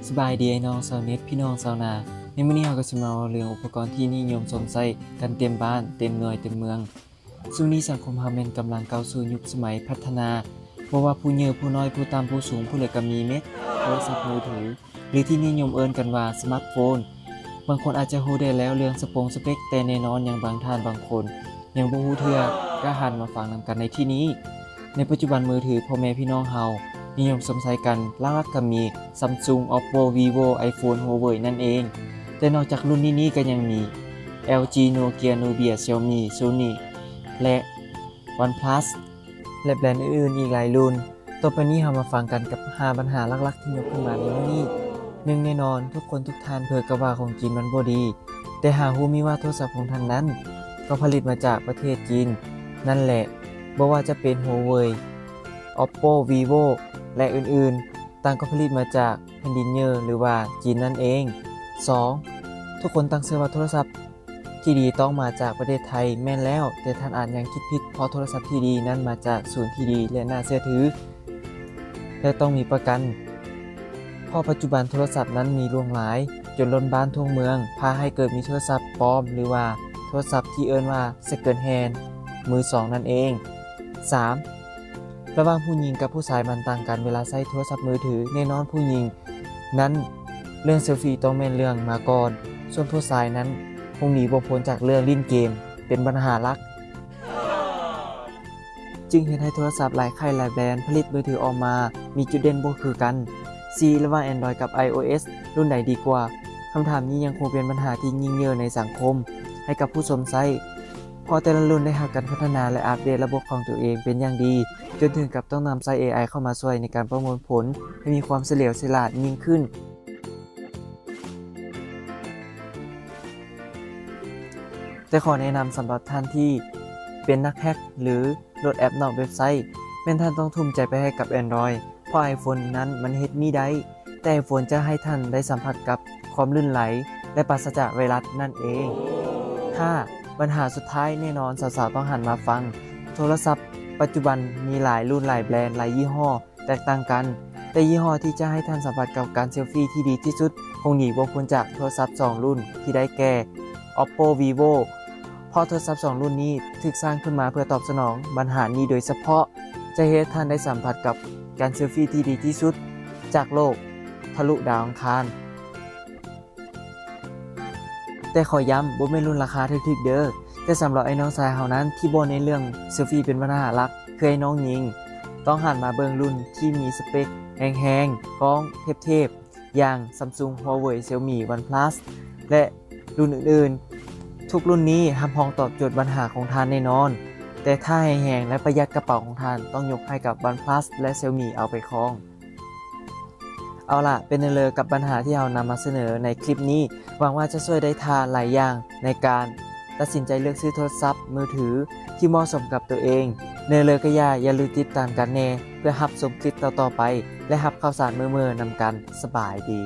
สบายดีไอ้น้องชาวเน็ตพี่น้องชาวนาในมื้อนี้เราก็สิมาเว้าเรื่องอุปกรณ์ที่นิยมสวมใช้กันเต็มบ้านเต็มหน่วยเต็มเมืองช่วงนี้สังคมเฮาแม่นกำลังก้าวสู่ยุคสมัยพัฒนาบ่ว่าผู้เยอะผู้น้อยผู้ต่ำผู้สูงผู้เล็กก็มีเม็ดโทรศัพท์มือถือหรือที่นิยมเอิ้นกันว่าสมาร์ทโฟนบางคนอาจจะรู้ได้แล้วเรื่องสเปคแต่แน่นอนอย่างบางท่านบางคนยังบ่รู้เทื่อก็หันมาฟังนำกันในที่นี้ในปัจจุบันมือถือพ่อแม่พี่น้องเฮานิยมสวมใช้กันหลักๆก็มี Samsung Oppo Vivo iPhone Huawei นั่นเองแต่นอกจากรุ่นนี้ก็ยังมี LG Nokia Nubia Xiaomi Sony และ OnePlus และแบรนด์อื่นๆอีกหลายรุ่นต่อไปนี้เรามาฟังกันกับ5ปัญหาหลักๆที่ยกขึ้นมาในมื้อนี้หนึ่งแน่นอนทุกคนทุกท่านเผลอก็ว่าของจีนมันบ่ดีแต่หารู้มีว่าโทรศัพท์ของท่านนั้นก็ผลิตมาจากประเทศจีนนั่นแหละบ่ว่าจะเป็น Huawei Oppo Vivo และอื่นๆต่างก็ผลิตมาจากแผ่นดินเยอหรือว่าจีนนั่นเอง 2. ทุกคนตั้งเชื่อว่าโทรศัพท์ที่ดีต้องมาจากประเทศไทยแม่นแล้วแต่ท่านอาจยังคิดผิดเพราะโทรศัพท์ที่ดีนั้นมาจากศูนย์ที่ดีและน่าเชื่อถือและต้องมีประกันเพราะปัจจุบันโทรศัพท์นั้นมีล่วงหลายจนล้นบ้านทั่วเมืองพาให้เกิดมีโทรศัพท์ปลอมหรือว่าโทรศัพท์ที่เอิ้นว่า Second Hand มือสองนั่นเอง 3. ระหว่างผู้หญิงกับผู้ชายมันต่างกันเวลาใช้โทรศัพท์มือถือแน่นอนผู้หญิงนั้นเรื่องเซลฟี่ต้องแม่นเรื่องมาก่อนส่วนผู้ชายนั้นคงหนีบ่พ้นจากเรื่องเล่นเกมเป็นปัญหาหลักจึงเห็นให้โทรศัพท์หลายค่ายหลายแบรนด์ผลิตมือถือออกมามีจุดเด่นบ่คือกัน C ระหว่าง Android กับ iOS รุ่นใดดีกว่าคำถามนี้ยังคงเป็นปัญหาที่ยิ่งเยอะในสังคมให้กับผู้สวมใช้พอแต่ละรุ่นได้รับการพัฒนาและอัปเดตระบบของตัวเองเป็นอย่างดีจนถึงกับต้องนำใช้ AI เข้ามาช่วยในการประมวลผลให้มีความเฉลียวฉลาดยิ่งขึ้นแต่ขอแนะนำสำหรับท่านที่เป็นนักแฮกหรือโหลดแอปนอกเว็บไซต์แม้นท่านต้องทุ่มใจไปให้กับ Android เพราะ iPhone นั้นมันเฮ็ดมิได้แต่ iPhone จะให้ท่านได้สัมผัสกับความลื่นไหลและปราศจากไวรัสนั่นเอง 5. ปัญหาสุดท้ายแน่นอนสาวๆต้องหันมาฟังโทรศัพท์ปัจจุบันมีหลายรุ่นหลายแบรนด์หลายยี่ห้อแตกต่างกันแต่ยี่ห้อที่จะให้ท่านสัมผัสกับการเซลฟี่ที่ดีที่สุดคงหนีบ่พ้นจากโทรศัพท์2รุ่นที่ได้แก่ Oppo Vivo เพราะโทรศัพท์2รุ่นนี้ถูกสร้างขึ้นมาเพื่อตอบสนองปัญหานี้โดยเฉพาะจะให้ท่านได้สัมผัสกับการเซลฟี่ที่ดีที่สุดจากโลกทะลุดาวอังคารแต่ขอย้ำบ่แม่นรุ่นราคาถึกๆเด้อแต่สำหรับไอ้น้องชายเฮานั้นที่บ่ในเรื่องเซลฟี่เป็นปัญหาหลักคือไอ้น้องหญิงต้องหันมาเบิ่งรุ่นที่มีสเปคแฮงๆกล้องเทพๆอย่าง Samsung Huawei Xiaomi OnePlus และรุ่นอื่นๆทุกรุ่นนี้ทำพองตอบโจทย์ปัญหาของท่านแน่นอนแต่ถ้าให้แฮงและประหยัดกระเป๋าของท่านต้องยกให้กับ OnePlus และ Xiaomi เอาไปครองเอาล่ะเป็นเลยกับปัญหาที่เรานำมาเสนอในคลิปนี้หวังว่าจะช่วยได้ทานหลายอย่างในการตัดสินใจเลือกซื้อโทรศัพท์มือถือที่เหมาะสมกับตัวเองเนเลยก็อย่าลืมติดตามกันแน่เพื่อรับชมคลิปต่อๆไปและรับข่าวสารเมื่อนำกันสบายดี